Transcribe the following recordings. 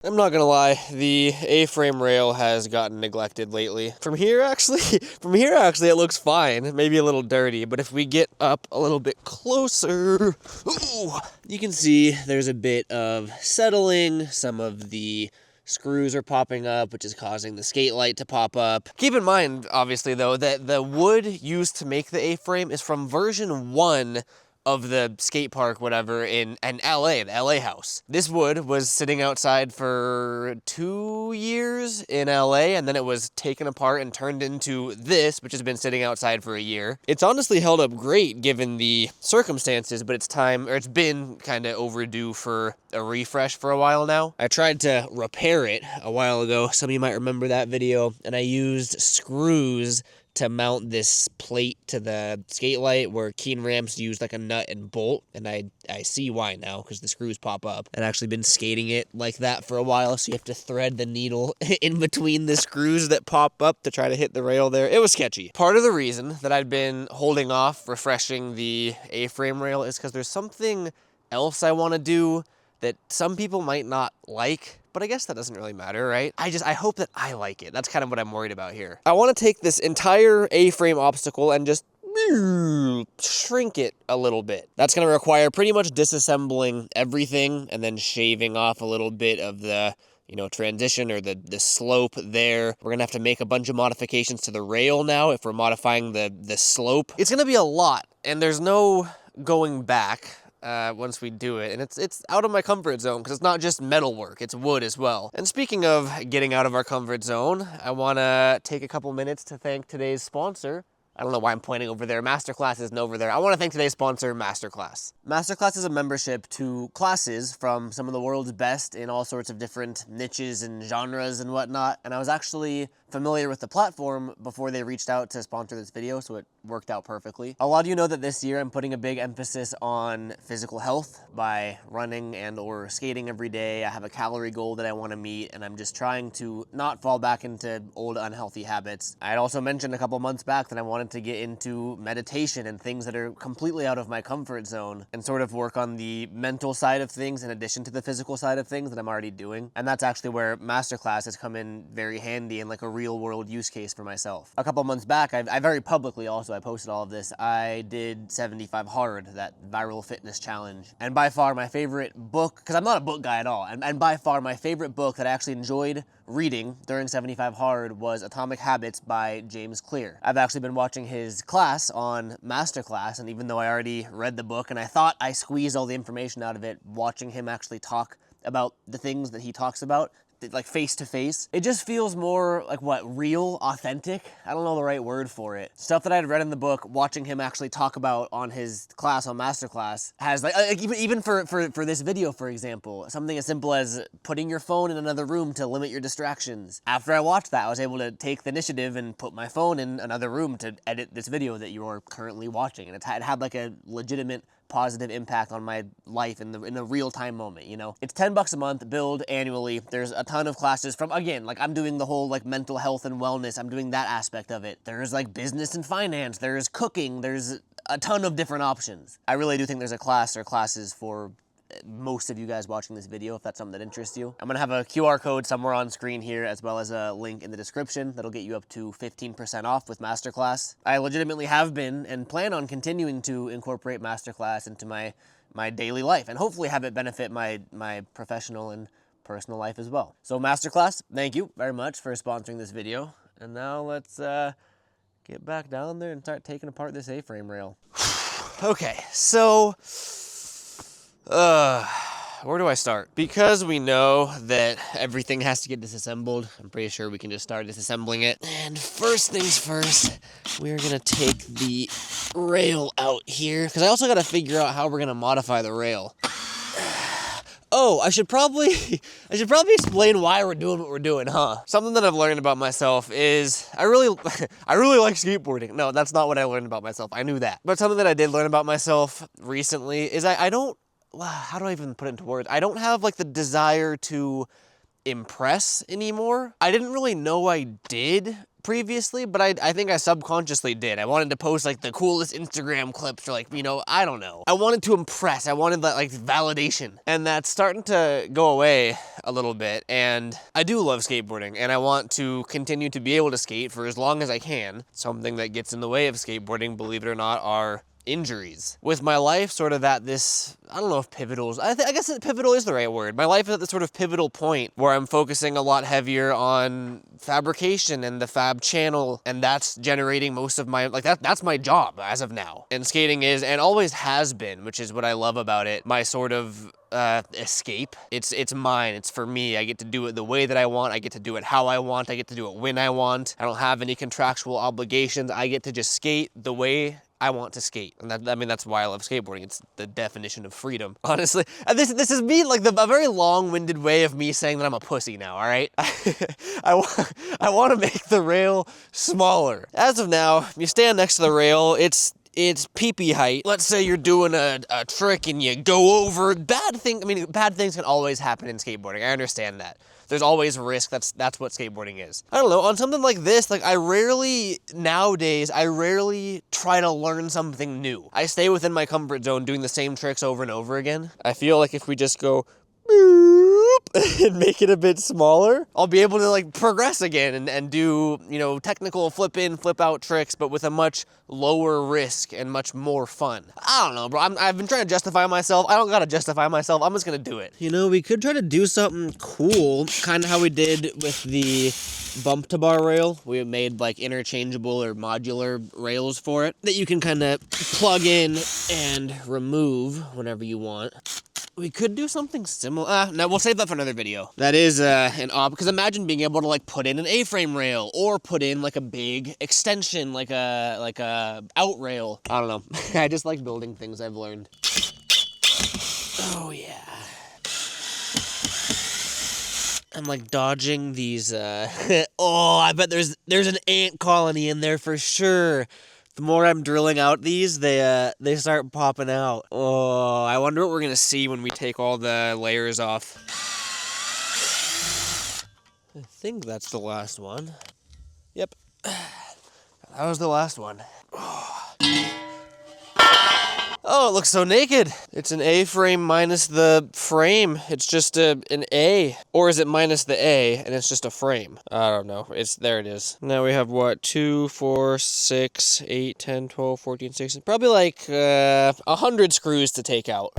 I'm not gonna lie, the A-frame rail has gotten neglected lately. From here actually it looks fine, maybe a little dirty, but if we get up a little bit closer, ooh, you can see there's a bit of settling, some of the screws are popping up, which is causing the skate light to pop up. Keep in mind, obviously though, that the wood used to make the A-frame is from version 1 of the skate park, whatever, in LA, the LA house. This wood was sitting outside for 2 years in LA, and then it was taken apart and turned into this, which has been sitting outside for a year. It's honestly held up great given the circumstances, but it's been kind of overdue for a refresh for a while now. I tried to repair it a while ago. Some of you might remember that video, and I used screws to mount this plate to the skate light where Keen ramps use like a nut and bolt, and I see why now, because the screws pop up. I've actually been skating it like that for a while, so you have to thread the needle in between the screws that pop up to try to hit the rail there. It was sketchy. Part of the reason that I'd been holding off refreshing the A-frame rail is because there's something else I want to do that some people might not like, but I guess that doesn't really matter, right? I hope that I like it. That's kind of what I'm worried about here. I want to take this entire A-frame obstacle and just shrink it a little bit. That's going to require pretty much disassembling everything and then shaving off a little bit of the transition or the slope there. We're gonna have to make a bunch of modifications to the rail now if we're modifying the slope. It's gonna be a lot, and there's no going back once we do it, and it's out of my comfort zone because it's not just metal work, it's wood as well. And speaking of getting out of our comfort zone, I want to take a couple minutes to thank today's sponsor. I don't know why I'm pointing over there. MasterClass isn't over there. I want to thank today's sponsor, MasterClass. MasterClass is a membership to classes from some of the world's best in all sorts of different niches and genres and whatnot. And I was actually familiar with the platform before they reached out to sponsor this video, so it worked out perfectly. A lot of you know that this year I'm putting a big emphasis on physical health by running and or skating every day. I have a calorie goal that I want to meet, and I'm just trying to not fall back into old unhealthy habits. I had also mentioned a couple months back that I wanted to get into meditation and things that are completely out of my comfort zone and sort of work on the mental side of things in addition to the physical side of things that I'm already doing. And that's actually where MasterClass has come in very handy and like a real world use case for myself. A couple months back, I very publicly also, I posted all of this, I did 75 hard, that viral fitness challenge. And by far my favorite book, because I'm not a book guy at all, and by far my favorite book that I actually enjoyed reading during 75 hard was Atomic Habits by James Clear. I've actually been watching his class on MasterClass, and even though I already read the book and I thought I squeezed all the information out of it, watching him actually talk about the things that he talks about, like face to face, it just feels more like real, authentic. I don't know the right word for it. Stuff that I had read in the book, watching him actually talk about on his class on MasterClass has like even for this video, for example, something as simple as putting your phone in another room to limit your distractions. After I watched that, I was able to take the initiative and put my phone in another room to edit this video that you are currently watching, and it had like a legitimate positive impact on my life in the real-time moment, you know? It's $10 a month, billed annually. There's a ton of classes from, again, like I'm doing the whole like mental health and wellness, I'm doing that aspect of it. There's like business and finance, there's cooking, there's a ton of different options. I really do think there's a class or classes for most of you guys watching this video, if that's something that interests you. I'm gonna have a QR code somewhere on screen here, as well as a link in the description that'll get you up to 15% off with MasterClass. I legitimately have been and plan on continuing to incorporate MasterClass into my daily life, and hopefully have it benefit my professional and personal life as well. So MasterClass, thank you very much for sponsoring this video. And now let's get back down there and start taking apart this A-frame rail. Okay, so where do I start? Because we know that everything has to get disassembled, I'm pretty sure we can just start disassembling it. And first things first, we're gonna take the rail out here, because I also gotta figure out how we're gonna modify the rail. Oh, I should probably explain why we're doing what we're doing, huh? Something that I've learned about myself is I really like skateboarding. No, that's not what I learned about myself. I knew that. But something that I did learn about myself recently is I don't, how do I even put it into words? I don't have like the desire to impress anymore. I didn't really know I did previously, but I think I subconsciously did. I wanted to post like the coolest Instagram clips, or like, you know, I don't know. I wanted to impress. I wanted that like validation. And that's starting to go away a little bit. And I do love skateboarding, and I want to continue to be able to skate for as long as I can. Something that gets in the way of skateboarding, believe it or not, are injuries. With my life sort of at this, I don't know if pivotal is, I guess pivotal is the right word. My life is at this sort of pivotal point where I'm focusing a lot heavier on fabrication and the fab channel, and that's generating most of my, like that's my job as of now. And skating is, and always has been, which is what I love about it, my sort of escape. It's mine, it's for me. I get to do it the way that I want, I get to do it how I want, I get to do it when I want. I don't have any contractual obligations. I get to just skate the way I want to skate. And that, I mean, that's why I love skateboarding. It's the definition of freedom, honestly. And this is me, like a very long-winded way of me saying that I'm a pussy now, all right? I want to make the rail smaller. As of now, you stand next to the rail, it's pee-pee height. Let's say you're doing a trick and you go over. Bad things can always happen in skateboarding. I understand that. There's always risk. That's what skateboarding is. I don't know, on something like this, like nowadays, I rarely try to learn something new. I stay within my comfort zone doing the same tricks over and over again. I feel like if we just go boop and make it a bit smaller, I'll be able to like progress again and do, you know, technical flip in, flip out tricks, but with a much lower risk and much more fun. I don't know, bro. I've been trying to justify myself. I don't gotta justify myself. I'm just gonna do it. You know, we could try to do something cool, kind of how we did with the bump to bar rail. We made like interchangeable or modular rails for it that you can kind of plug in and remove whenever you want. We could do something similar. No, we'll save that for another video. That is because imagine being able to like put in an A-frame rail or put in like a big extension, like a out rail. I don't know. I just like building things, I've learned. Oh yeah. I'm like dodging these. Oh, I bet there's an ant colony in there for sure. The more I'm drilling out these, they start popping out. Oh, I wonder what we're gonna see when we take all the layers off. I think that's the last one. Yep, that was the last one. Oh, it looks so naked. It's an A-frame minus the frame. It's just an A. Or is it minus the A and it's just a frame? I don't know. There it is. Now we have what? 2, 4, 6, 8, 10, 12, 14, 16. Probably like 100 screws to take out.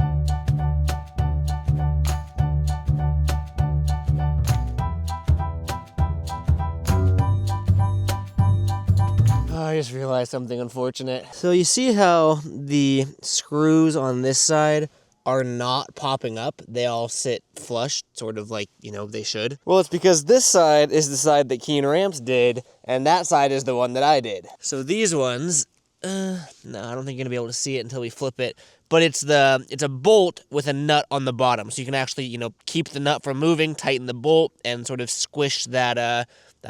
I just realized something unfortunate. So you see how the screws on this side are not popping up? They all sit flush, sort of like, you know, they should. Well, it's because this side is the side that Keen Ramps did, and that side is the one that I did. So these ones, no, I don't think you're gonna be able to see it until we flip it. But it's a bolt with a nut on the bottom, so you can actually, you know, keep the nut from moving, tighten the bolt, and sort of squish that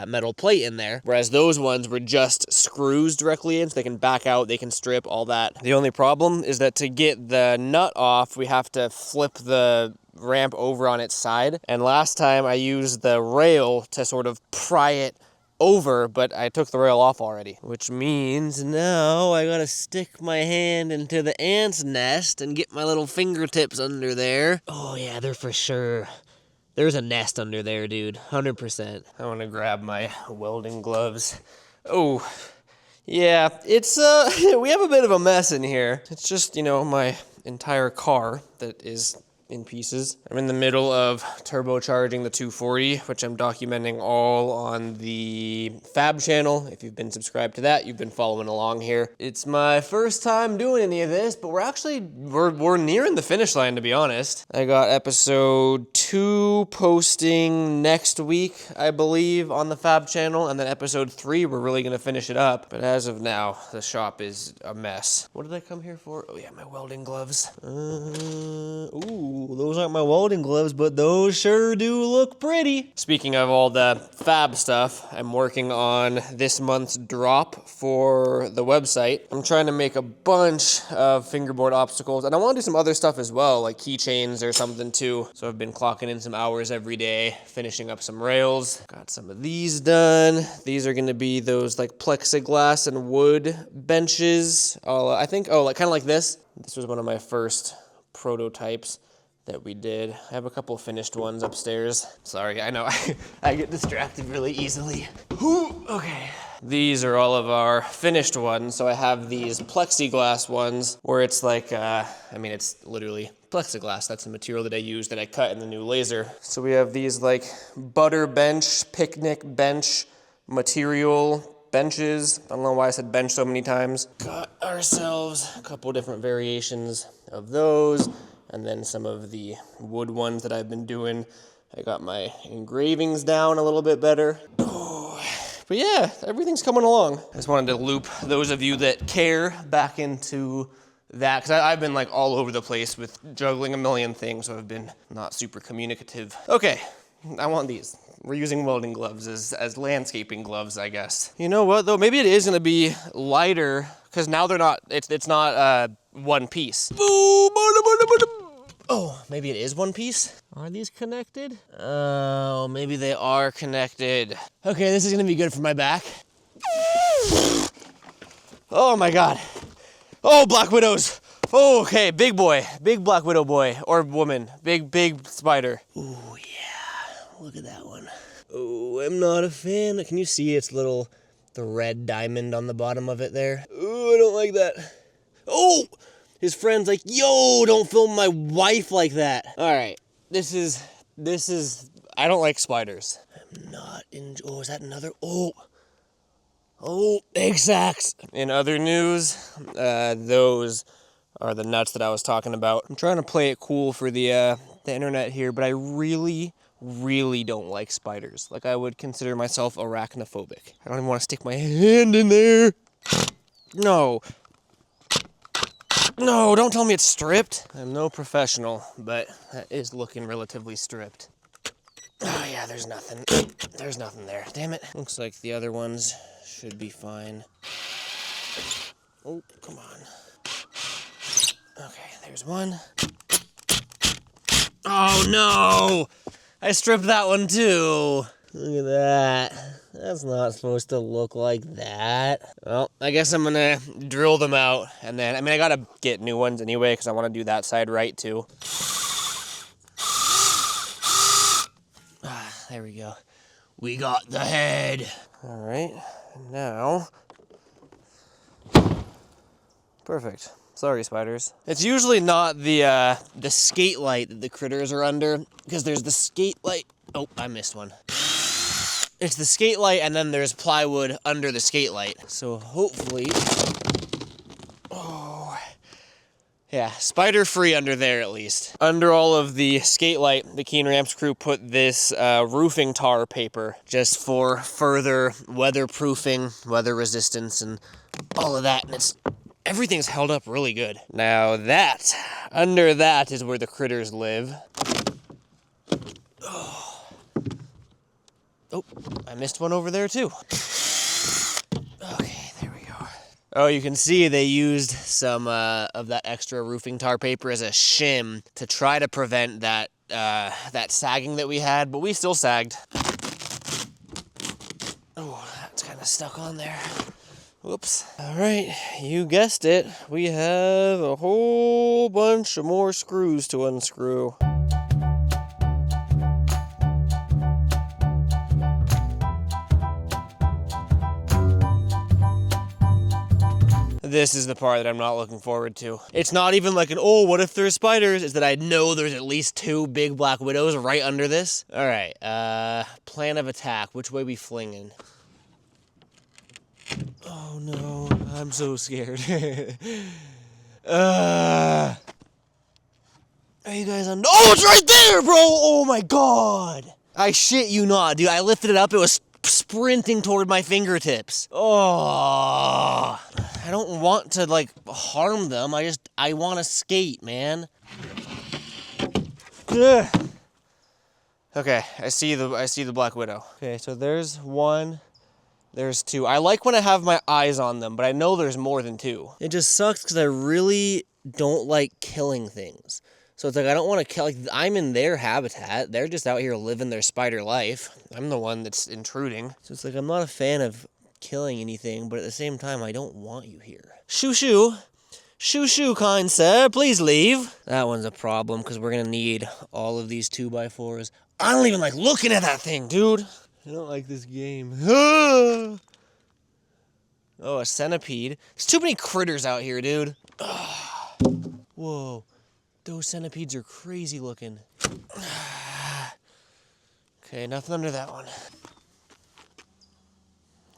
metal plate in there. Whereas those ones were just screws directly in, so they can back out, they can strip, all that. The only problem is that to get the nut off, we have to flip the ramp over on its side. And last time I used the rail to sort of pry it over, but I took the rail off already. Which means now I gotta stick my hand into the ant's nest and get my little fingertips under there. Oh yeah, they're for sure. There's a nest under there, dude. 100%. I want to grab my welding gloves. Oh, yeah, it's, we have a bit of a mess in here. It's just, you know, my entire car that is in pieces. I'm in the middle of turbocharging the 240, which I'm documenting all on the Fab channel. If you've been subscribed to that, you've been following along here. It's my first time doing any of this, but we're nearing the finish line, to be honest. I got episode 2 posting next week, I believe, on the Fab channel, and then episode 3, we're really gonna finish it up. But as of now, the shop is a mess. What did I come here for? Oh yeah, my welding gloves. Ooh. Ooh, those aren't my welding gloves, but those sure do look pretty. Speaking of all the fab stuff, I'm working on this month's drop for the website. I'm trying to make a bunch of fingerboard obstacles, and I want to do some other stuff as well, like keychains or something too. So I've been clocking in some hours every day, finishing up some rails. Got some of these done. These are gonna be those like plexiglass and wood benches. I think, like kind of like this. This was one of my first prototypes that we did. I have a couple finished ones upstairs. Sorry, I know I get distracted really easily. Okay. These are all of our finished ones. So I have these plexiglass ones where it's like, it's literally plexiglass. That's the material that I use that I cut in the new laser. So we have these like butter bench, picnic bench material benches. I don't know why I said bench so many times. Got ourselves a couple different variations of those, and then some of the wood ones that I've been doing. I got my engravings down a little bit better. But yeah, everything's coming along. I just wanted to loop those of you that care back into that, because I've been like all over the place with juggling a million things, so I've been not super communicative. Okay, I want these. We're using welding gloves as landscaping gloves, I guess. You know what though? Maybe it is gonna be lighter, because now they're not, it's not one piece. Oh, maybe it is one piece? Are these connected? Oh, maybe they are connected. Okay, this is gonna be good for my back. Oh my God. Oh, Black Widows. Oh, okay, big boy, big Black Widow boy, or woman, big spider. Ooh, yeah, look at that one. Oh, I'm not a fan. Can you see the red diamond on the bottom of it there? Oh, I don't like that. Oh, his friend's like, yo, don't film my wife like that. All right, this is, I don't like spiders. I'm not oh, is that another, oh, egg sacs. In other news, those are the nuts that I was talking about. I'm trying to play it cool for the internet here, but I really don't like spiders. Like, I would consider myself arachnophobic. I don't even want to stick my hand in there. No, don't tell me it's stripped. I'm no professional, but that is looking relatively stripped. Oh yeah, there's nothing. There's nothing there. Damn it. Looks like the other ones should be fine. Oh, come on. Okay, there's one. Oh no! I stripped that one too. Look at that. That's not supposed to look like that. Well, I guess I'm gonna drill them out, and then, I gotta get new ones anyway, because I want to do that side right too. There we go. We got the head. All right, now. Perfect. Sorry, spiders. It's usually not the skate light that the critters are under, because there's the skate light. Oh, I missed one. It's the skate light, and then there's plywood under the skate light. So hopefully, oh, yeah, spider-free under there at least. Under all of the skate light, the Keen Ramps crew put this roofing tar paper just for further weatherproofing, weather resistance, and all of that, and everything's held up really good. Now under that is where the critters live. Oh, I missed one over there too. Okay, there we go. Oh, you can see they used some of that extra roofing tar paper as a shim to try to prevent that sagging that we had, but we still sagged. Oh, that's kind of stuck on there. Whoops. All right, you guessed it. We have a whole bunch of more screws to unscrew. This is the part that I'm not looking forward to. It's not even like oh, what if there's spiders? It's that I know there's at least 2 big Black Widows right under this. All right, plan of attack. Which way we flinging? Oh no, I'm so scared. Are you guys on? Oh, it's right there, bro! Oh my God! I shit you not, dude. I lifted it up, it was sprinting toward my fingertips. Oh, I don't want to like harm them. I want to skate, man. Ugh. Okay, I see the Black Widow. Okay, so there's one, there's two. I like when I have my eyes on them, but I know there's more than two. It just sucks because I really don't like killing things. So it's like I don't want to kill, like I'm in their habitat. They're just out here living their spider life. I'm the one that's intruding. So it's like I'm not a fan of killing anything, but at the same time, I don't want you here. Shoo shoo. Shoo shoo, kind sir, please leave. That one's a problem because we're gonna need all of these 2x4s. I don't even like looking at that thing, dude. I don't like this game. Oh, a centipede. There's too many critters out here, dude. Whoa, those centipedes are crazy looking. Okay, nothing under that one.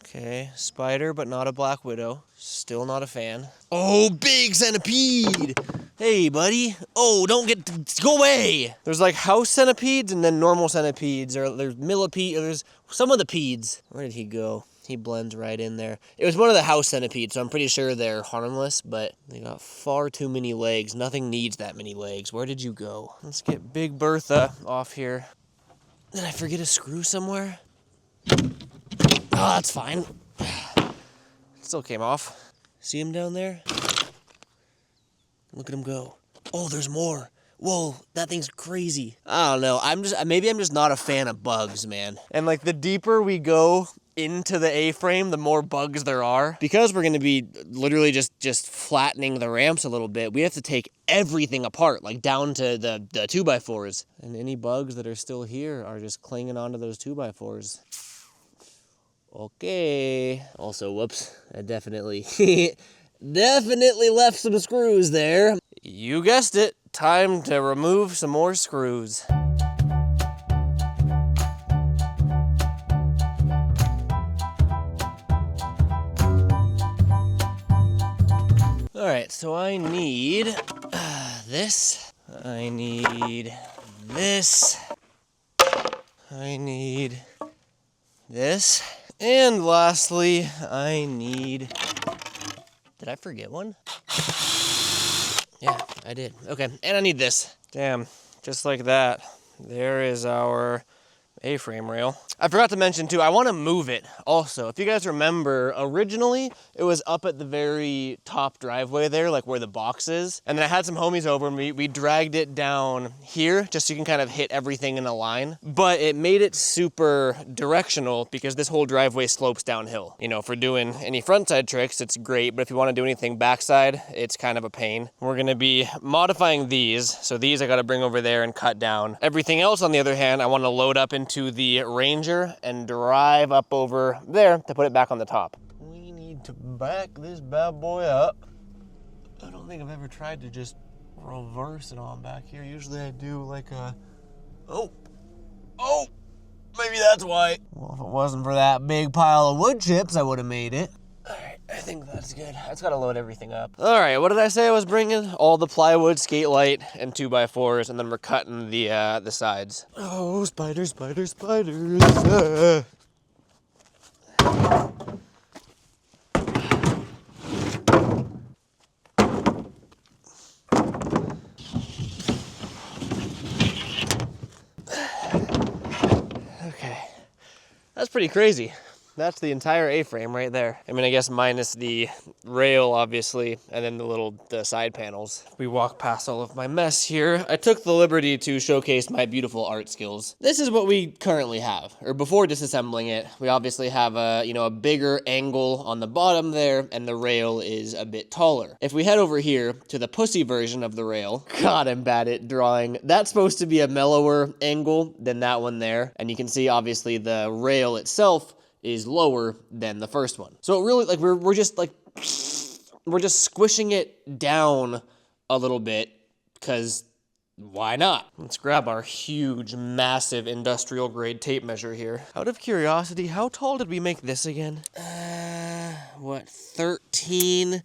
Okay, spider, but not a Black Widow. Still not a fan. Oh, big centipede! Hey, buddy. Oh, go away! There's like house centipedes and then normal centipedes, or there's millipede, or there's some of the peds. Where did he go? He blends right in there. It was one of the house centipedes, so I'm pretty sure they're harmless, but they got far too many legs. Nothing needs that many legs. Where did you go? Let's get Big Bertha off here. Did I forget a screw somewhere? Oh, that's fine. Still came off. See him down there? Look at him go. Oh, there's more. Whoa, that thing's crazy. I don't know. Maybe I'm just not a fan of bugs, man. And like the deeper we go into the A-frame, the more bugs there are. Because we're going to be literally just flattening the ramps a little bit, we have to take everything apart, like down to the 2x4s. And any bugs that are still here are just clinging onto those 2x4s. Okay. Also, whoops, I definitely left some screws there. You guessed it, time to remove some more screws. All right, so I need this. I need this. I need this. And lastly, I need... Did I forget one? Yeah, I did. Okay, and I need this. Damn, just like that. There is our A-frame rail. I forgot to mention too, I want to move it also. If you guys remember, originally it was up at the very top driveway there, like where the box is. And then I had some homies over and we dragged it down here just so you can kind of hit everything in a line. But it made it super directional because this whole driveway slopes downhill. You know, for doing any frontside tricks, it's great. But if you want to do anything backside, it's kind of a pain. We're going to be modifying these. So these I got to bring over there and cut down. Everything else, on the other hand, I want to load up into the Ranger and drive up over there to put it back on the top. We need to back this bad boy up. I don't think I've ever tried to just reverse it on back here. Usually I do like a... Oh, maybe that's why. Well, if it wasn't for that big pile of wood chips, I would have made it. All right, I think that's good. I just gotta load everything up. All right, what did I say I was bringing? All the plywood, skate light, and 2x4s, and then we're cutting the sides. Oh, spiders, spiders, spiders. Okay, that's pretty crazy. That's the entire A-frame right there. I mean, I guess minus the rail, obviously, and then the side panels. We walk past all of my mess here. I took the liberty to showcase my beautiful art skills. This is what we currently have, or before disassembling it. We obviously have a bigger angle on the bottom there, and the rail is a bit taller. If we head over here to the pussy version of the rail, God, I'm bad at drawing. That's supposed to be a mellower angle than that one there. And you can see, obviously, the rail itself is lower than the first one. So it really, like, we're just squishing it down a little bit, because why not? Let's grab our huge, massive industrial grade tape measure here. Out of curiosity, how tall did we make this again? 13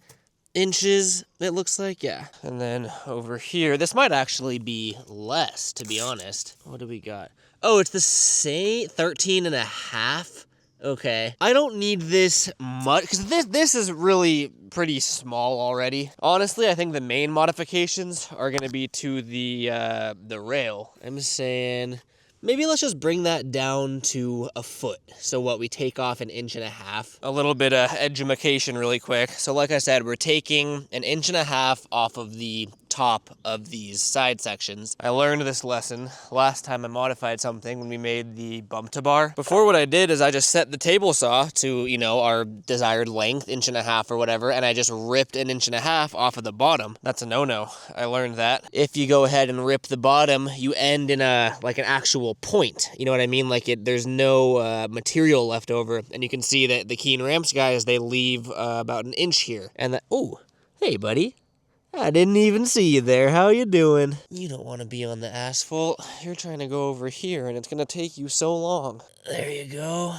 inches, it looks like, yeah. And then over here, this might actually be less, to be honest. What do we got? Oh, it's the same, 13 and a half. Okay. I don't need this much, because this is really pretty small already. Honestly, I think the main modifications are going to be to the rail. I'm saying maybe let's just bring that down to a foot. So what, we take off 1.5 inches? A little bit of edumacation really quick. So like I said, we're taking 1.5 inches off of the top of these side sections. I learned this lesson last time I modified something when we made the bump to bar. Before, what I did is I just set the table saw to, you know, our desired length, 1.5 inches or whatever, and I just ripped 1.5 inches off of the bottom. That's a no-no. I learned that. If you go ahead and rip the bottom, you end in like an actual point. You know what I mean? Like there's no material left over, and you can see that the Keen Ramps guys, they leave about 1 inch here. And that, oh, hey buddy. I didn't even see you there. How you doing? You don't want to be on the asphalt. You're trying to go over here, and it's going to take you so long. There you go.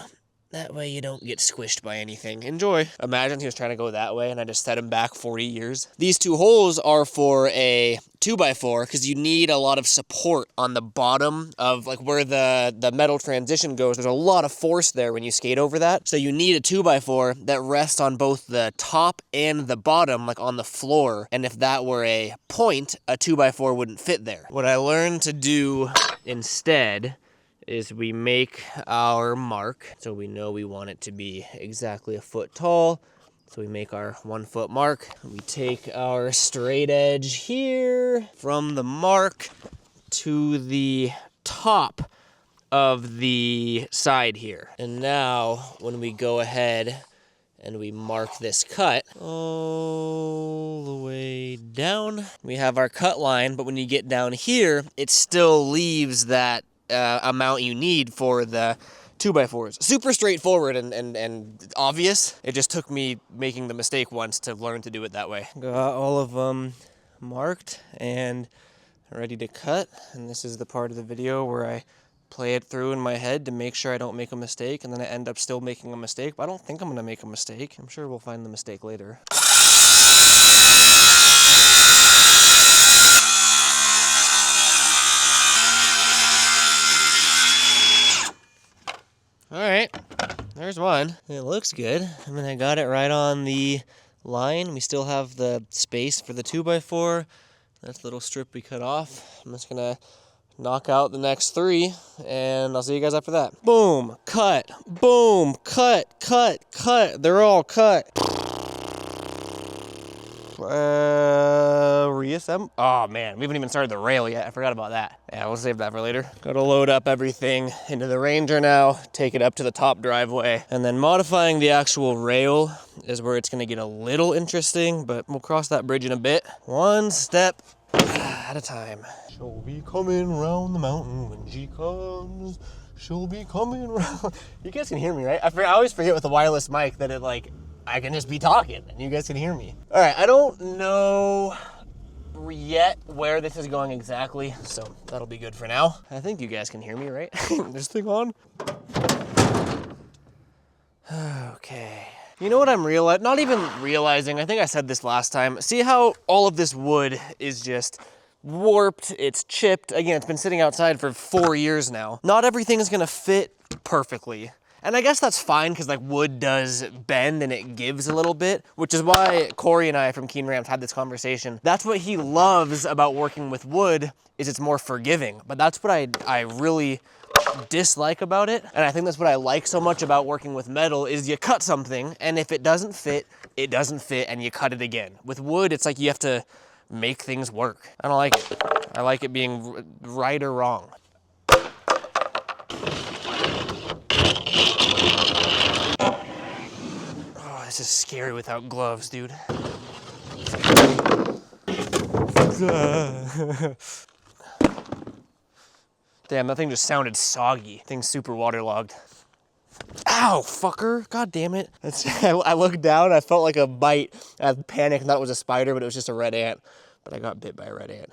That way you don't get squished by anything. Enjoy. Imagine he was trying to go that way, and I just set him back 40 years. These two holes are for a 2x4, because you need a lot of support on the bottom of like where the metal transition goes. There's a lot of force there when you skate over that. So you need a 2x4 that rests on both the top and the bottom, like on the floor. And if that were a point, a 2x4 wouldn't fit there. What I learned to do instead is we make our mark, so we know we want it to be exactly a foot tall. So we make our 1 foot mark. We take our straight edge here from the mark to the top of the side here. And now when we go ahead and we mark this cut all the way down, we have our cut line, but when you get down here, it still leaves that amount you need for the 2x4s. Super straightforward and obvious. It just took me making the mistake once to learn to do it that way. Got all of them marked and ready to cut, and this is the part of the video where I play it through in my head to make sure I don't make a mistake, and then I end up still making a mistake, but I don't think I'm gonna make a mistake. I'm sure we'll find the mistake later. All right, there's one. It looks good. I mean, I got it right on the line. We still have the space for the 2x4. That's the little strip we cut off. I'm just gonna knock out the next 3, and I'll see you guys after that. Boom, cut, boom, cut, cut, cut. They're all cut. Reassemble. Oh man, we haven't even started the rail yet. I forgot about that. Yeah, we'll save that for later. Gotta load up everything into the Ranger now, take it up to the top driveway, and then modifying the actual rail is where it's gonna get a little interesting, but we'll cross that bridge in a bit. One step at a time. She'll be coming round the mountain when she comes. She'll be coming round. You guys can hear me, right? I always forget with the wireless mic that it like, I can just be talking and you guys can hear me. All right, I don't know yet where this is going exactly, so that'll be good for now. I think you guys can hear me, right? This thing on? Okay. You know what I'm not even realizing, I think I said this last time. See how all of this wood is just warped, it's chipped. Again, it's been sitting outside for 4 years now. Not everything is gonna fit perfectly. And I guess that's fine, because like wood does bend and it gives a little bit, which is why Corey and I from Keen Ramps had this conversation. That's what he loves about working with wood, is it's more forgiving. But that's what I really dislike about it. And I think that's what I like so much about working with metal, is you cut something, and if it doesn't fit, it doesn't fit, and you cut it again. With wood, it's like you have to make things work. I don't like it. I like it being right or wrong. This is scary without gloves, dude. Damn, that thing just sounded soggy. Thing's super waterlogged. Ow, fucker. God damn it. I looked down, I felt like a bite. I panicked and thought it was a spider, but it was just a red ant. But I got bit by a red ant.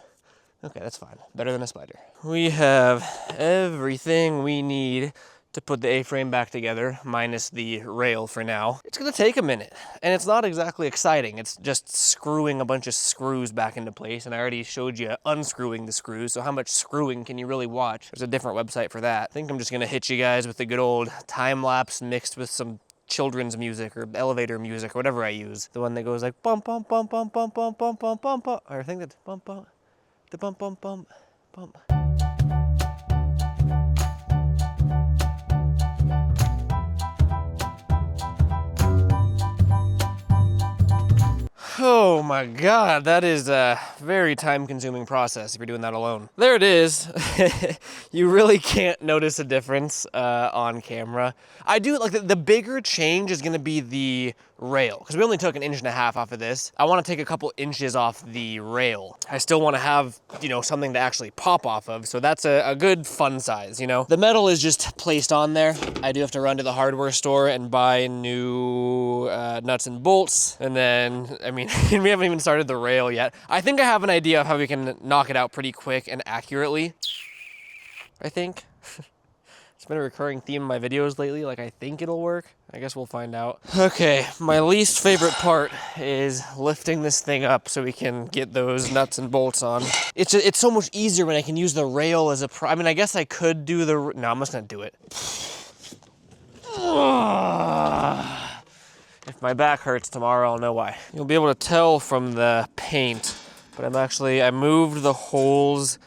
Okay, that's fine. Better than a spider. We have everything we need to put the A-frame back together, minus the rail for now. It's gonna take a minute, and it's not exactly exciting. It's just screwing a bunch of screws back into place, and I already showed you unscrewing the screws, so how much screwing can you really watch? There's a different website for that. I think I'm just gonna hit you guys with the good old time-lapse mixed with some children's music or elevator music or whatever I use. The one that goes like bum bum bum bum bum bum bum bum bum bum, or I think that's bum bum, the bum bum bum bum. Oh my God, that is a very time-consuming process if you're doing that alone. There it is. You really can't notice a difference on camera. I do, like, the bigger change is gonna be the rail, because we only took 1.5 inches off of this. I wanna take a couple inches off the rail. I still wanna have, you know, something to actually pop off of, so that's a good fun size, you know? The metal is just placed on there. I do have to run to the hardware store and buy new nuts and bolts, and then, I mean, we haven't even started the rail yet. I think I have an idea of how we can knock it out pretty quick and accurately, I think. It's been a recurring theme in my videos lately, like I think it'll work. I guess we'll find out. Okay, my least favorite part is lifting this thing up so we can get those nuts and bolts on. It's so much easier when I can use the rail as a I mean, I guess I could do the, no, I'm just gonna do it. If my back hurts tomorrow, I'll know why. You'll be able to tell from the paint, but I moved the holes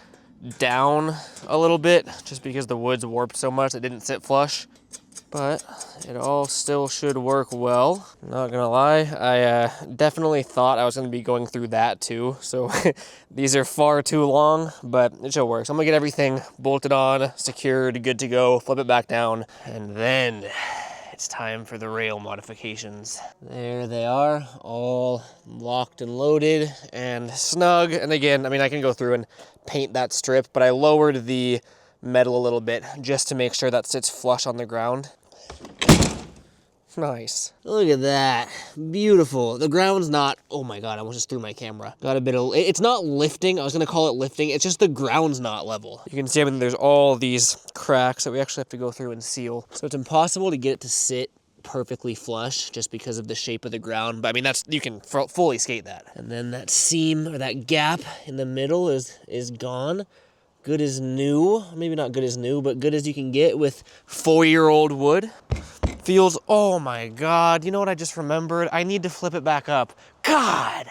down a little bit just because the wood's warped so much it didn't sit flush, but it all still should work well. Not gonna lie, I definitely thought I was gonna be going through that too, so these are far too long, but it should work. So I'm gonna get everything bolted on, secured, good to go, flip it back down, and then it's time for the rail modifications. There they are, all locked and loaded and snug. And again, I mean, I can go through and paint that strip, but I lowered the metal a little bit just to make sure that sits flush on the ground. Nice. Look at that. Beautiful. The ground's not, oh my God, I almost just threw my camera. Got a bit of, it's not lifting. I was gonna call it lifting. It's just the ground's not level. You can see, I mean, there's all these cracks that we actually have to go through and seal. So it's impossible to get it to sit perfectly flush just because of the shape of the ground. But I mean, that's, you can fully skate that. And then that seam or that gap in the middle is gone. Good as new. Maybe not good as new, but good as you can get with 4-year-old wood. Feels, oh my God, you know what I just remembered? I need to flip it back up. God!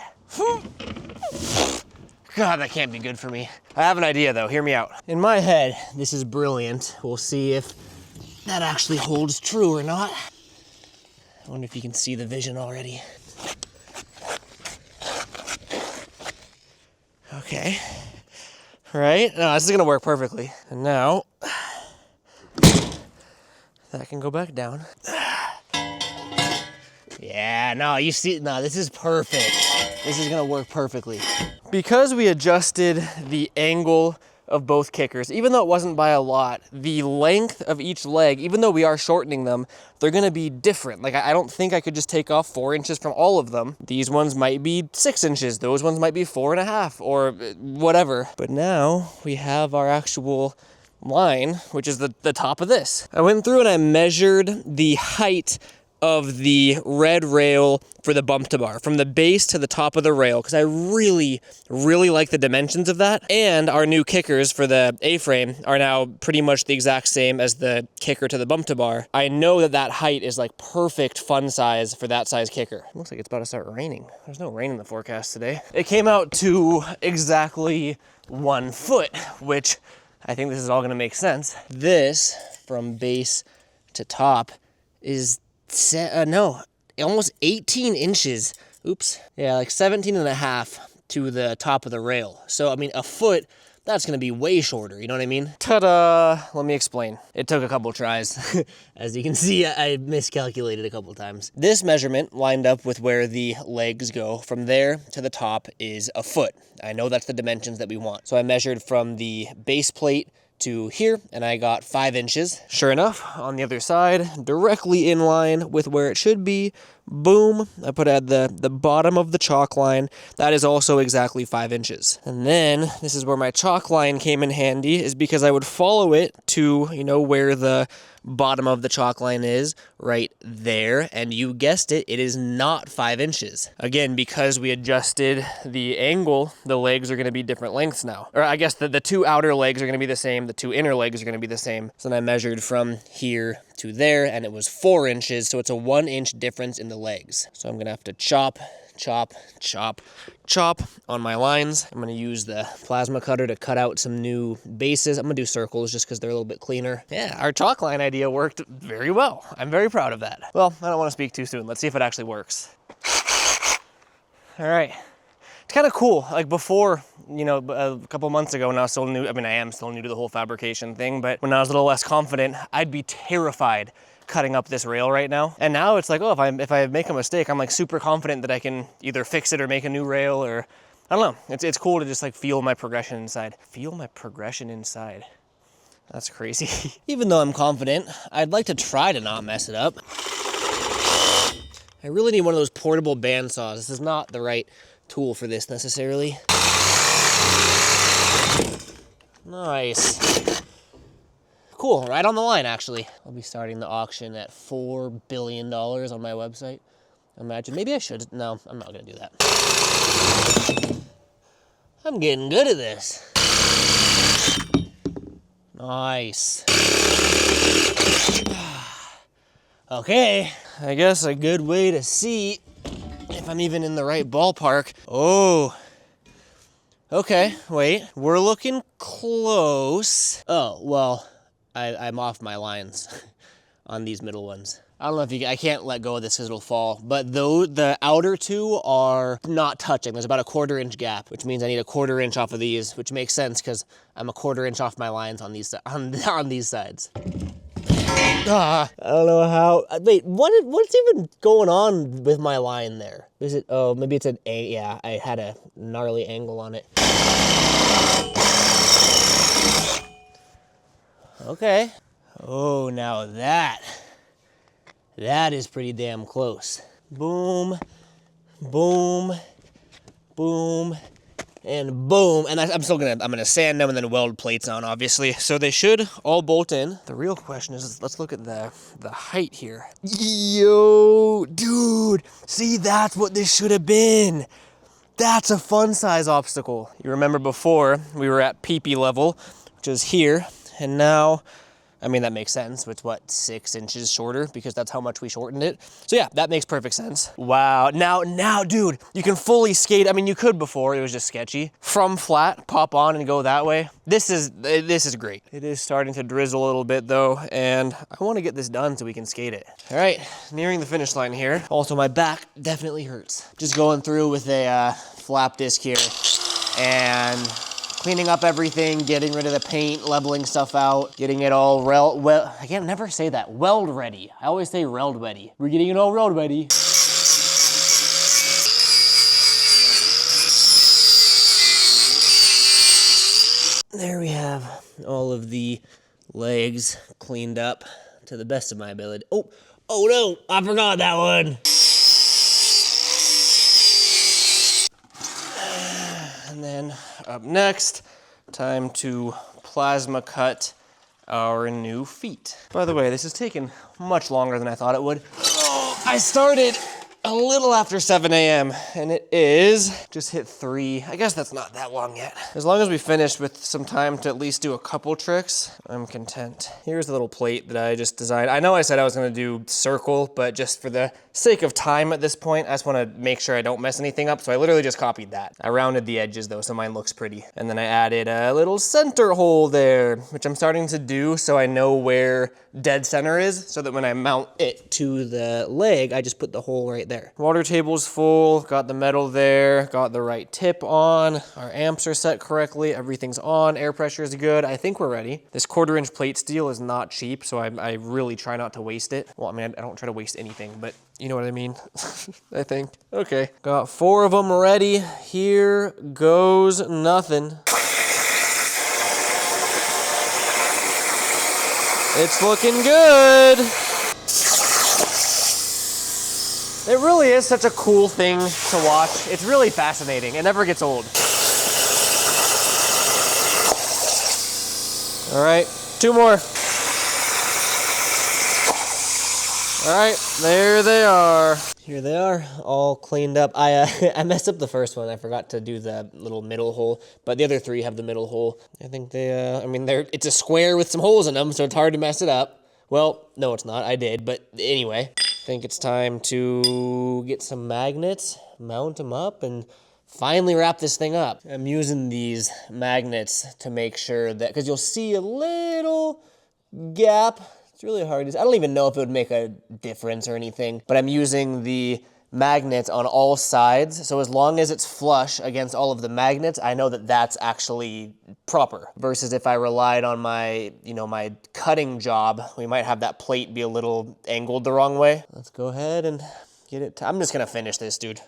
God, that can't be good for me. I have an idea though, hear me out. In my head, this is brilliant. We'll see if that actually holds true or not. I wonder if you can see the vision already. Okay. Right? No, this is gonna work perfectly. And now, that can go back down. Yeah, no, you see, no, this is perfect. This is gonna work perfectly. Because we adjusted the angle of both kickers, even though it wasn't by a lot, the length of each leg, even though we are shortening them, they're gonna be different. Like, I don't think I could just take off 4 inches from all of them. These ones might be 6 inches, those ones might be 4.5, or whatever. But now we have our actual line, which is the top of this. I went through and I measured the height of the red rail for the bump to bar, from the base to the top of the rail, because I really, really like the dimensions of that. And our new kickers for the A-frame are now pretty much the exact same as the kicker to the bump to bar. I know that that height is like perfect fun size for that size kicker. It looks like it's about to start raining. There's no rain in the forecast today. It came out to exactly 1 foot, which I think this is all gonna make sense. This, from base to top, is almost 18 inches. Oops. Yeah, like 17.5 to the top of the rail. So, I mean, a foot, that's gonna be way shorter, you know what I mean? Ta-da! Let me explain. It took a couple tries. As you can see, I miscalculated a couple times. This measurement lined up with where the legs go. From there to the top is a foot. I know that's the dimensions that we want. So I measured from the base plate to here, and I got 5 inches. Sure enough, on the other side, directly in line with where it should be, Boom. I put it at the bottom of the chalk line. That is also exactly 5 inches. And then this is where my chalk line came in handy, is because I would follow it to, you know, where the bottom of the chalk line is, right there. And you guessed it, it is not 5 inches. Again, because we adjusted the angle, the legs are going to be different lengths now. Or I guess the 2 outer legs are going to be the same, the 2 inner legs are going to be the same. So then I measured from here to there, and it was 4 inches, so it's a 1 inch difference in the legs. So I'm gonna have to chop, chop, chop, chop on my lines. I'm gonna use the plasma cutter to cut out some new bases. I'm gonna do circles just because they're a little bit cleaner. Yeah, our chalk line idea worked very well. I'm very proud of that. Well, I don't want to speak too soon. Let's see if it actually works. All right. It's kind of cool. Like before, you know, a couple months ago when I was still new, I mean, I am still new to the whole fabrication thing, but when I was a little less confident, I'd be terrified cutting up this rail right now. And now it's like, oh, if I make a mistake, I'm like super confident that I can either fix it or make a new rail, or I don't know. It's cool to just like feel my progression inside. Feel my progression inside. That's crazy. Even though I'm confident, I'd like to try to not mess it up. I really need one of those portable band saws. This is not the right tool for this necessarily. Nice. Cool, right on the line actually. I'll be starting the auction at $4 billion on my website. Imagine, maybe I should. No, I'm not gonna do that. I'm getting good at this. Nice. Okay, I guess a good way to see if I'm even in the right ballpark. Oh, okay, wait, we're looking close. Oh, well, I'm off my lines on these middle ones. I don't know if I can't let go of this because it'll fall, but though the outer 2 are not touching, there's about a 1/4 inch gap, which means I need a 1/4 inch off of these, which makes sense because I'm a 1/4 inch off my lines on these on these sides. I don't know how. Wait, what's even going on with my line there? Is it? Oh, maybe it's yeah, I had a gnarly angle on it. Okay. Oh, now that is pretty damn close. Boom, boom, boom, and boom. And I'm gonna sand them and then weld plates on, obviously. So they should all bolt in. The real question is, let's look at the height here. Yo, dude, see, that's what this should have been. That's a fun size obstacle. You remember before we were at PP level, which is here, and now, I mean, that makes sense. It's what, 6 inches shorter because that's how much we shortened it. So yeah, that makes perfect sense. Wow, now, dude, you can fully skate. I mean, you could before, it was just sketchy. From flat, pop on and go that way. This is great. It is starting to drizzle a little bit though, and I want to get this done so we can skate it. All right, nearing the finish line here. Also, my back definitely hurts. Just going through with a flap disc here and cleaning up everything, getting rid of the paint, leveling stuff out, getting it all I can't never say that, weld ready. I always say weld ready. We're getting it all weld ready. There we have all of the legs cleaned up to the best of my ability. Oh no, I forgot that one. And then up next, time to plasma cut our new feet. By the way, this is taking much longer than I thought it would. Oh, I started a little after 7 a.m. and it is just hit 3. I guess that's not that long yet. As long as we finish with some time to at least do a couple tricks, I'm content. Here's the little plate that I just designed. I know I said I was gonna do circle, but just for the sake of time at this point, I just wanna make sure I don't mess anything up, so I literally just copied that. I rounded the edges though, so mine looks pretty. And then I added a little center hole there, which I'm starting to do so I know where dead center is, so that when I mount it to the leg, I just put the hole right there. Water table's full, got the metal there, got the right tip on, our amps are set correctly, everything's on, air pressure is good, I think we're ready. This 1/4 inch plate steel is not cheap, so I really try not to waste it. Well, I mean, I don't try to waste anything, but you know what I mean, I think. Okay, got 4 of them ready. Here goes nothing. It's looking good. There It really is such a cool thing to watch. It's really fascinating. It never gets old. All right, 2 more. All right, there they are. Here they are, all cleaned up. I messed up the first one. I forgot to do the little middle hole, but the other 3 have the middle hole. I think they, I mean, it's a square with some holes in them, so it's hard to mess it up. Well, no, it's not. I did, but anyway. I think it's time to get some magnets, mount them up, and finally wrap this thing up. I'm using these magnets to make sure that, because you'll see a little gap. It's really hard. I don't even know if it would make a difference or anything, but I'm using the magnets on all sides. So as long as it's flush against all of the magnets, I know that that's actually proper. Versus if I relied on my, my cutting job, we might have that plate be a little angled the wrong way. Let's go ahead and get it. I'm just gonna finish this, dude.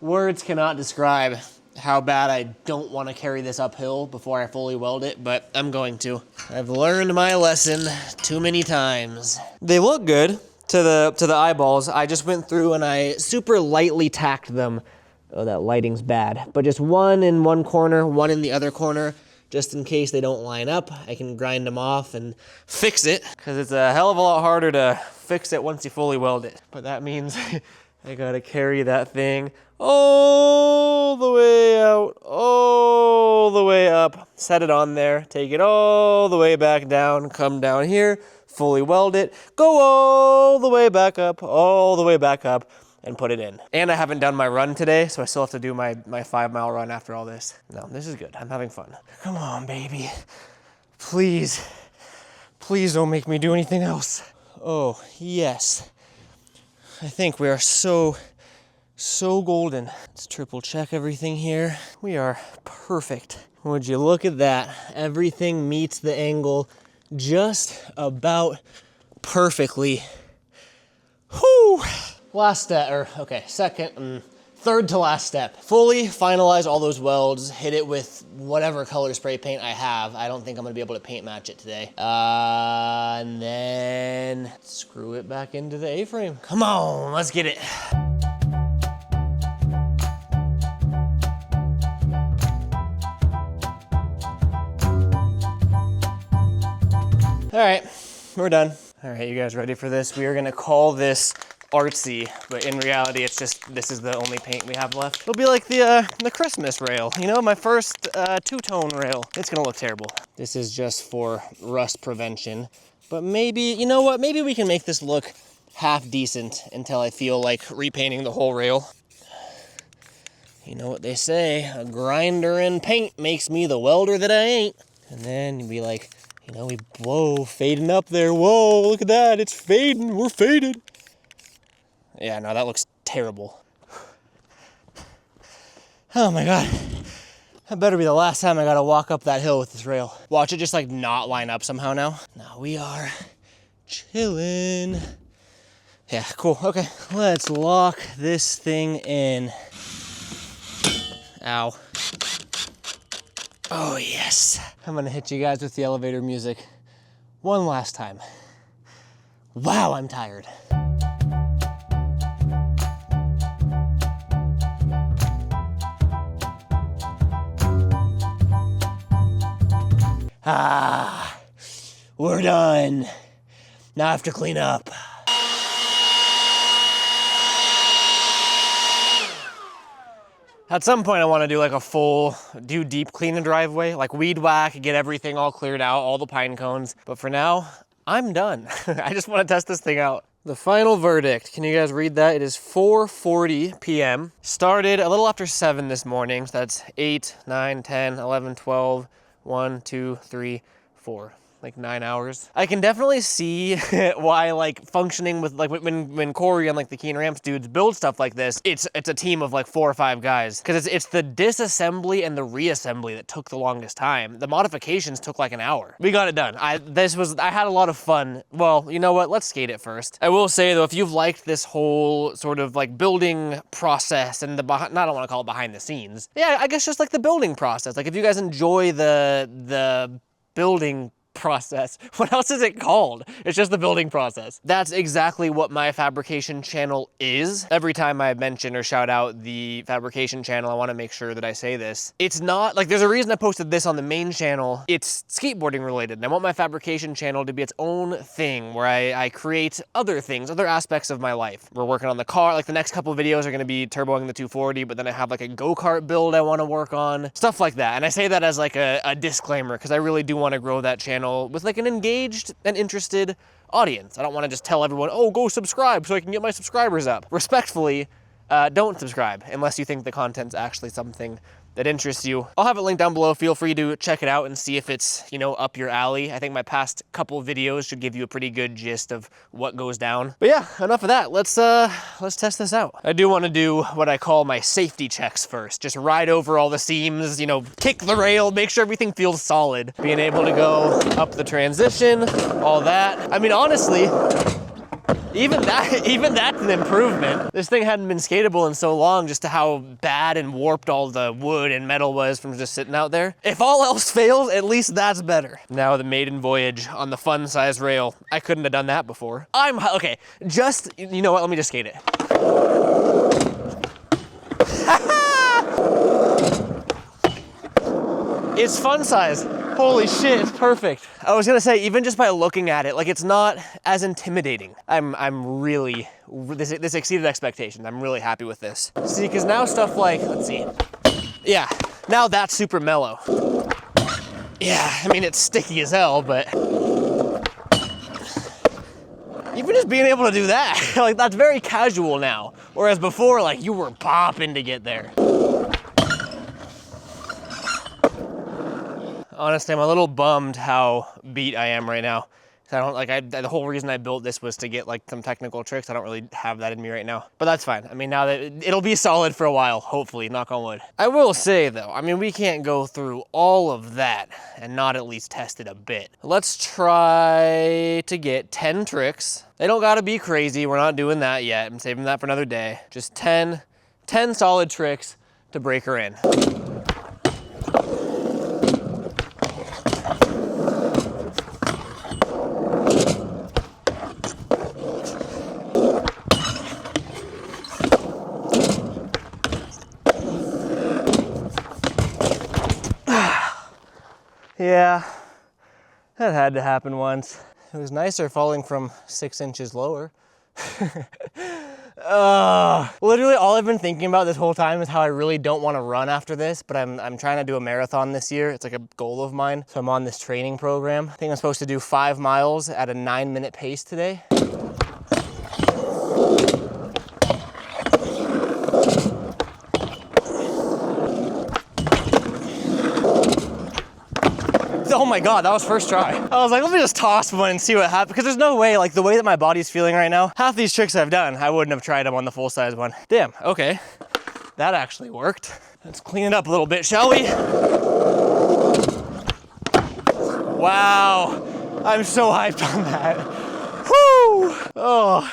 Words cannot describe how bad I don't want to carry this uphill before I fully weld it, but I'm going to. I've learned my lesson too many times. They look good to the eyeballs. I just went through and I super lightly tacked them. Oh, that lighting's bad. But just one in one corner, one in the other corner, just in case they don't line up. I can grind them off and fix it, because it's a hell of a lot harder to fix it once you fully weld it. But that means I gotta carry that thing all the way out, all the way up, set it on there, take it all the way back down, come down here, fully weld it, go all the way back up, all the way back up, and put it in. And I haven't done my run today, so I still have to do my 5-mile run after all this. No, this is good. I'm having fun. Come on, baby. Please, please don't make me do anything else. Oh, yes. I think we are so golden. Let's triple check everything here. We are perfect. Would you look at that? Everything meets the angle just about perfectly. Whew. Last step, second and third to last step. Fully finalize all those welds, hit it with whatever color spray paint I have. I don't think I'm gonna be able to paint match it today. And then screw it back into the A-frame. Come on, let's get it. All right, we're done. All right, you guys ready for this? We are gonna call this artsy, but in reality, it's just, this is the only paint we have left. It'll be like the Christmas rail, my first two-tone rail. It's gonna look terrible. This is just for rust prevention, but maybe, you know what? Maybe we can make this look half decent until I feel like repainting the whole rail. You know what they say, a grinder in paint makes me the welder that I ain't. And then you'd be like, whoa, fading up there. Whoa, look at that, it's fading, we're faded. Yeah, no, that looks terrible. Oh my God. That better be the last time I gotta walk up that hill with this rail. Watch it just like not line up somehow now. Now we are chilling. Yeah, cool, okay. Let's lock this thing in. Ow. Oh yes. I'm gonna hit you guys with the elevator music one last time. Wow, I'm tired. Ah, we're done. Now I have to clean up. At some point I want to do like a full, deep clean the driveway, like weed whack, get everything all cleared out, all the pine cones. But for now, I'm done. I just want to test this thing out. The final verdict, can you guys read that? It is 4:40 p.m. Started a little after 7 this morning, so that's 8, 9, 10, 11, 12, 1, 2, 3, 4, like 9 hours. I can definitely see why like functioning with like when Corey and like the Keen Ramps dudes build stuff like this, it's a team of like 4 or 5 guys. Cause it's the disassembly and the reassembly that took the longest time. The modifications took like an hour. We got it done. I had a lot of fun. Well, you know what? Let's skate it first. I will say though, if you've liked this whole sort of like building process and I don't want to call it behind the scenes. Yeah, I guess just like the building process. Like if you guys enjoy the building process. What else is it called? It's just the building process. That's exactly what my fabrication channel is. Every time I mention or shout out the fabrication channel, I want to make sure that I say this. It's not like, there's a reason I posted this on the main channel. It's skateboarding related, and I want my fabrication channel to be its own thing where I create other things, other aspects of my life. We're working on the car, like the next couple of videos are going to be turboing the 240, but then I have like a go-kart build I want to work on, stuff like that. And I say that as like a disclaimer, because I really do want to grow that channel with like an engaged and interested audience. I don't want to just tell everyone, oh, go subscribe so I can get my subscribers up. Respectfully, don't subscribe unless you think the content's actually something that interests you. I'll have it linked down below. Feel free to check it out and see if it's, you know, up your alley. I think my past couple videos should give you a pretty good gist of what goes down. But yeah, enough of that. Let's test this out. I do want to do what I call my safety checks first. Just ride over all the seams, you know, kick the rail, make sure everything feels solid. Being able to go up the transition, all that. I mean, honestly, even that's an improvement. This thing hadn't been skatable in so long, just to how bad and warped all the wood and metal was from just sitting out there. If all else fails, at least that's better. Now the maiden voyage on the fun size rail. I couldn't have done that before. Okay, just, you know what, let me just skate it. It's fun size. Holy shit, it's perfect. I was gonna say, even just by looking at it, like it's not as intimidating. I'm really, this exceeded expectations. I'm really happy with this. See, because now stuff like, let's see. Yeah, now that's super mellow. Yeah, I mean, it's sticky as hell, but even just being able to do that, like that's very casual now. Whereas before, like you were popping to get there. Honestly, I'm a little bummed how beat I am right now. I don't like, the whole reason I built this was to get like some technical tricks. I don't really have that in me right now, but that's fine. I mean, now that it'll be solid for a while, hopefully, knock on wood. I will say though, I mean, we can't go through all of that and not at least test it a bit. Let's try to get 10 tricks. They don't gotta be crazy. We're not doing that yet. I'm saving that for another day. Just 10 solid tricks to break her in. Yeah, that had to happen once. It was nicer falling from 6 inches lower. Literally all I've been thinking about this whole time is how I really don't want to run after this, but I'm trying to do a marathon this year. It's like a goal of mine. So I'm on this training program. I think I'm supposed to do 5 miles at a 9-minute pace today. Oh my God, that was first try. I was like, let me just toss one and see what happens. Because there's no way, like the way that my body's feeling right now, half these tricks I've done, I wouldn't have tried them on the full size one. Damn, okay. That actually worked. Let's clean it up a little bit, shall we? Wow, I'm so hyped on that. Woo! Oh,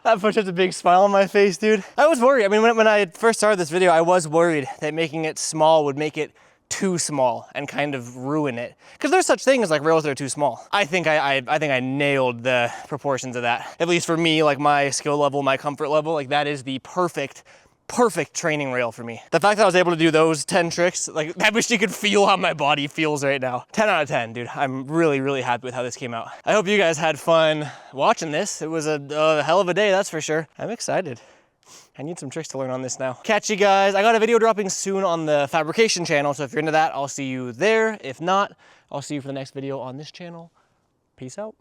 that put such a big smile on my face, dude. I was worried. I mean, when I first started this video, I was worried that making it small would make it too small and kind of ruin it. Because there's such things like rails that are too small. I think I nailed the proportions of that. At least for me, like my skill level, my comfort level, like that is the perfect training rail for me. The fact that I was able to do those 10 tricks, like I wish you could feel how my body feels right now. 10 out of 10, dude. I'm really, really happy with how this came out. I hope you guys had fun watching this. It was a hell of a day, that's for sure. I'm excited. I need some tricks to learn on this now. Catch you guys. I got a video dropping soon on the fabrication channel, so if you're into that, I'll see you there. If not, I'll see you for the next video on this channel. Peace out.